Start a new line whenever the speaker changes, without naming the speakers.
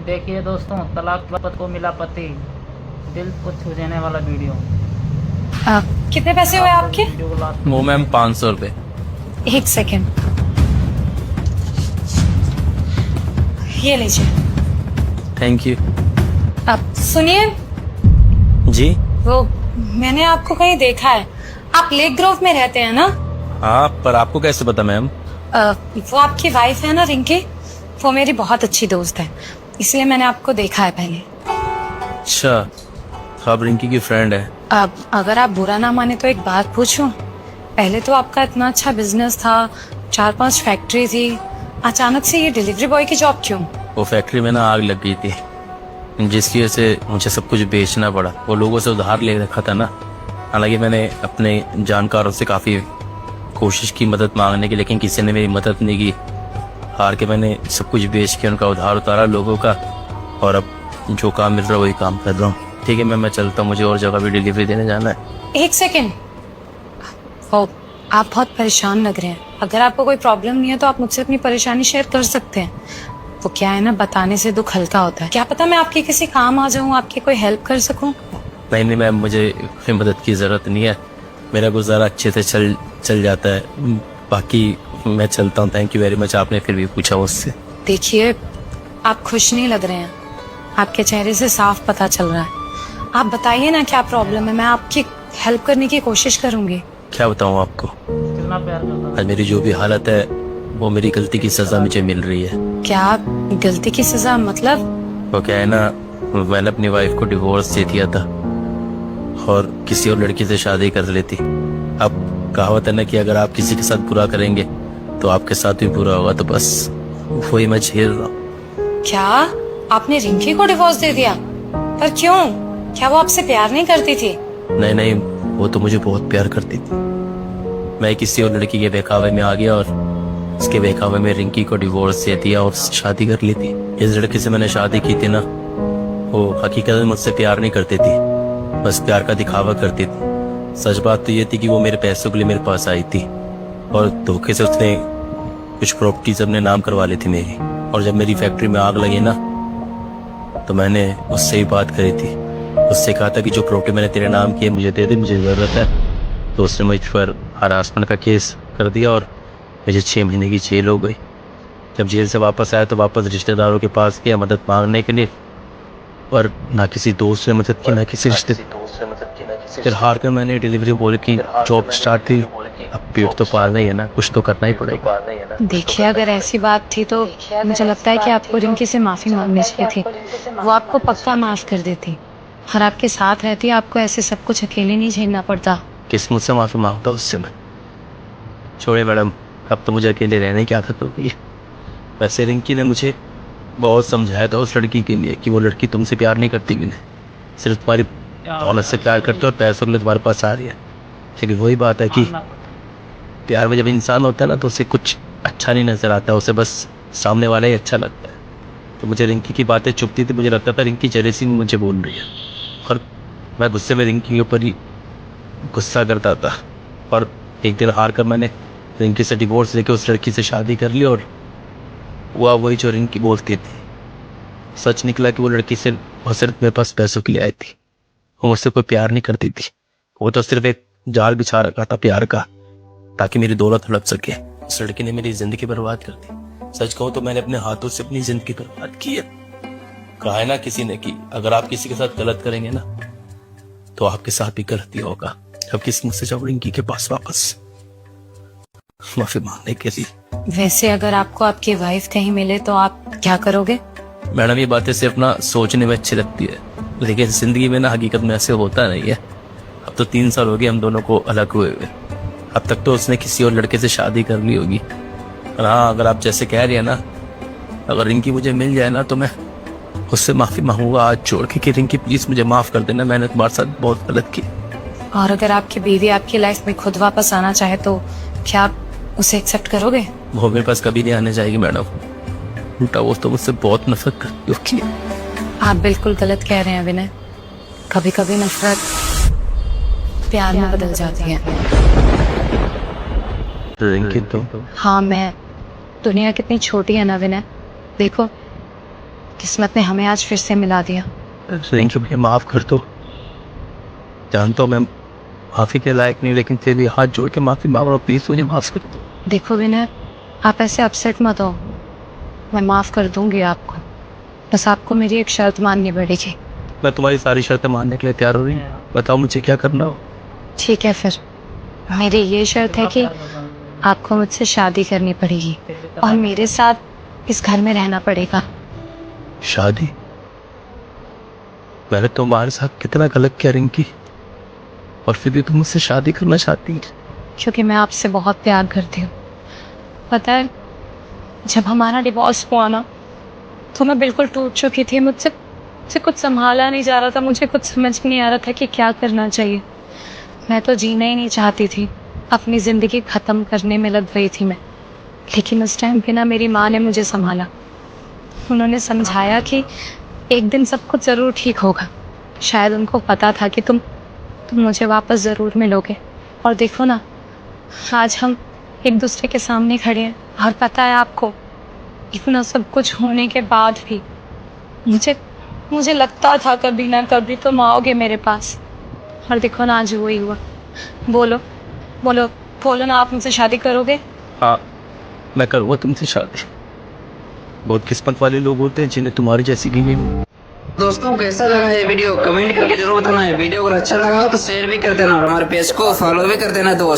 देखिए दोस्तों, तलाक को मिला पति, दिल को छू जाने वाला वीडियो।
कितने पैसे हुए आपके?
वीडियो को लास्ट
वो मैम 500 रुपये।
एक सेकेंड, ये लीजिए।
Thank you.
अब सुनिए,
जी
वो मैंने आपको कहीं देखा है। आप लेक ग्रोव में रहते हैं ना?
हाँ, पर आपको कैसे पता मैम?
वो आपकी वाइफ है ना रिंकी, वो मेरी बहुत अच्छी दोस्त है, इसलिए मैंने आपको देखा है पहले।
अच्छा, तो आप रिंकी की फ्रेंड है?
अब अगर आप बुरा ना माने तो एक बात पूछूं? पहले तो आपका इतना अच्छा बिजनेस था, 4-5 फैक्ट्री थी, अचानक से ये डिलीवरी बॉय की जॉब क्यों?
वो फैक्ट्री में ना आग लग गई थी, जिसकी वजह से मुझे सब कुछ बेचना पड़ा। वो लोगों से उधार ले रखा था ना। हालांकि मैंने अपने जानकारों से काफ़ी कोशिश की मदद मांगने की, लेकिन किसी ने मेरी मदद नहीं की। हार के मैंने सब कुछ बेच के उनका उधार उतारा लोगों का, और अब जो काम मिल रहा है वही काम कर रहा हूँ। ठीक है मैम, मैं चलता हूँ, मुझे और जगह भी डिलीवरी देने जाना है।
एक सेकेंड, वो आप बहुत परेशान लग रहे हैं। अगर आपको कोई प्रॉब्लम नहीं है तो आप मुझसे अपनी परेशानी शेयर कर सकते हैं। वो क्या है ना, बताने से दुख हल्का होता है। क्या पता मैं आपके किसी काम आ जाऊँ, आपकी कोई हेल्प कर सकूँ?
नहीं नहीं मैम, मुझे कोई मदद की ज़रूरत नहीं है। मेरा गुजारा अच्छे से चल जाता है। बाकी मैं चलता हूँ। थैंक यू वेरी मच, आपने फिर भी पूछा मुझसे।
देखिए, आप खुश नहीं लग रहे हैं, आपके चेहरे से साफ पता चल रहा है। आप बताइए ना क्या प्रॉब्लम है, मैं आपकी हेल्प करने की कोशिश करूंगी।
क्या बताऊँ आपको,
कितना प्यार करता था।
आज मेरी जो भी हालत है वो मेरी गलती की सजा मुझे मिल रही है।
क्या गलती की सजा? मतलब?
वो क्या है ना, मैंने अपनी वाइफ को डिवोर्स दे दिया था और किसी और लड़की से शादी कर लेती। अब कहावत है ना कि अगर आप किसी के साथ बुरा करेंगे तो आपके साथ भी बुरा होगा, तो बस वही मैं झेल रहा हूँ।
क्या आपने रिंकी को डिवोर्स दे दिया? पर क्यों? क्या वो आपसे प्यार नहीं करती थी?
नहीं नहीं, वो तो मुझे बहुत प्यार करती थी। मैं किसी और लड़की के बहकावे में आ गया और उसके बहकावे में रिंकी को डिवोर्स दे दिया और शादी कर ली थी। जिस लड़की से मैंने शादी की थी ना, वो हकीकत में मुझसे प्यार नहीं करती थी, बस प्यार का दिखावा करती थी। सच बात तो ये थी कि वो मेरे पैसों के लिए मेरे पास आई थी और धोखे से उसने कुछ प्रॉपर्टीज अपने नाम करवा ली थी मेरी। और जब मेरी फैक्ट्री में आग लगी ना, तो मैंने उससे ही बात करी थी। उससे कहा था कि जो प्रॉपर्टी मैंने तेरे नाम की है मुझे दे दे, मुझे ज़रूरत है। तो उसने मुझ पर हरासमेंट का केस कर दिया और मुझे 6 महीने की जेल हो गई। जब जेल से वापस आया तो वापस रिश्तेदारों के पास गया मदद मांगने के लिए, पर ना किसी दोस्त ने मदद की, ना किसी रिश्तेदार। फिर हार कर मैंने डिलीवरी बॉय की जॉब स्टार्ट की। अब पेट तो पालना ही है ना, कुछ तो करना ही पड़ेगा।
देखिए, अगर ऐसी बात थी तो मुझे लगता है कि आपको रिंकी से माफी मांगनी चाहिए थी। वो आपको पक्का माफ कर देती और आपके साथ रहती, आपको ऐसे सब कुछ अकेले नहीं झेलना पड़ता।
किस्मत से माफी मांगता उससे मैं। छोड़े मैडम, अब तो मुझे अकेले रहने की आदत हो गई है। वैसे रिंकी ने मुझे बहुत समझाया था उस लड़की के लिए कि वो लड़की तुमसे प्यार नहीं करती, भी सिर्फ तुम्हारी दौलत से प्यार करती है और पैसों के लिए तुम्हारे पास आ रही है। लेकिन वही बात है कि प्यार में जब इंसान होता है ना, तो उसे कुछ अच्छा नहीं नजर आता, उसे बस सामने वाला ही अच्छा लगता है। तो मुझे रिंकी की बातें चुभती थी, मुझे लगता था रिंकी जेलसी में मुझे बोल रही है, और मैं गुस्से में रिंकी के ऊपर ही गुस्सा करता था। और एक दिन हार कर मैंने रिंकी से डिवोर्स लेके उस लड़की से शादी कर ली और हुआ वही जो रिंकी बोलती थी। सच निकला कि वो लड़की सिर्फ मेरे पास पैसों के लिए आई थी। वो मुझसे कोई प्यार नहीं करती थी, वो तो सिर्फ एक जाल बिछा रखा था प्यार का, ताकि मेरी दौलत हड़प सके। उस लड़की ने मेरी जिंदगी बर्बाद कर दी। सच कहूं तो मैंने अपने हाथों से अपनी जिंदगी बर्बाद की है। कहा है ना किसी ने कि अगर आप किसी के साथ गलत करेंगे ना, तो आपके साथ भी गलती होगा। अब किस्मत से जाओ रिंकी के पास वापस माफी मांगने के लिए।
वैसे अगर आपको आपकी वाइफ कहीं मिले तो आप क्या करोगे?
मैडम, ये बातें सिर्फ ना सोचने में अच्छी लगती है, लेकिन जिंदगी में ना हकीकत में ऐसे होता नहीं है। अब तो 3 साल हो गए हम दोनों को अलग हुए हुए। अब तक तो उसने किसी और लड़के से शादी कर ली होगी। और हाँ, अगर आप जैसे कह रही है ना, अगर रिंकी मुझे मिल जाए ना, तो मैं उससे माफी मांगूंगा आज छोड़ के कि रिंकी प्लीज मुझे माफ कर देना, मैंने तुम्हारे साथ बहुत गलत की।
और अगर आपकी बीवी आपकी लाइफ में खुद वापस आना चाहे तो क्या आप उसे एक्सेप्ट करोगे?
वो मेरे पास कभी नहीं आने जाएगी मैडम, उल्टा वो तो मुझसे बहुत नफरत करती होगी।
आप बिल्कुल गलत कह रहे हैं विनय। कभी कभी नफरत प्यार में बदल जाती है।
रिंकी तो
हाँ, मैं दुनिया कितनी छोटी है ना विनय। देखो, किस्मत ने हमें आज फिर से मिला दिया।
रिंकी मुझे माफ़ कर दो। जानता हूँ मैं माफ़ी के लायक नहीं, लेकिन फिर भी हाथ जोड़ के माफ़ी मांग रहा हूँ, प्लीज़ मुझे माफ़ कर दो।
देखो विनय, आप ऐसे अपसेट मत हो, मैं माफ़ कर दूंगी आपको, बस आपको मेरी एक शर्त माननी पड़ेगी।
मैं तुम्हारी सारी शर्तें मानने के लिए तैयार हो रही हूँ, बताओ मुझे क्या करना हो।
ठीक है, फिर मेरी ये शर्त है कि आपको मुझसे शादी करनी पड़ेगी और मेरे साथ इस घर में रहना पड़ेगा।
शादी? मैंने तुम्हारे साथ कितना गलत किया रिंकी, और फिर भी तुम मुझसे शादी करना चाहती हो?
क्योंकि मैं आपसे बहुत प्यार करती हूँ। पता है, जब हमारा डिवोर्स हुआ ना, तो मैं बिल्कुल टूट चुकी थी। मुझसे कुछ संभाला नहीं जा रहा था, मुझे कुछ समझ नहीं आ रहा था कि क्या करना चाहिए। मैं तो जीना ही नहीं चाहती थी, अपनी ज़िंदगी ख़त्म करने में लग गई थी मैं। लेकिन उस टाइम पे ना मेरी माँ ने मुझे संभाला। उन्होंने समझाया कि एक दिन सब कुछ ज़रूर ठीक होगा। शायद उनको पता था कि तुम मुझे वापस ज़रूर मिलोगे। और देखो ना, आज हम एक दूसरे के सामने खड़े हैं। और पता है आपको, इतना सब कुछ होने के बाद भी मुझे लगता था कभी ना कभी तुम आओगे मेरे पास। और देखो ना, आज वही हुआ। बोलो बोलो बोलो ना, आप मुझसे शादी करोगे?
हाँ, मैं करूँगा तुमसे शादी। बहुत किस्मत वाले लोग होते हैं जिन्हें तुम्हारी जैसी भी नहीं।
दोस्तों, कैसा लगा ये वीडियो कमेंट करके जरूर बताना है। वीडियो अगर अच्छा लगा तो शेयर भी कर देना और हमारे पेज को फॉलो भी कर देना दोस्त।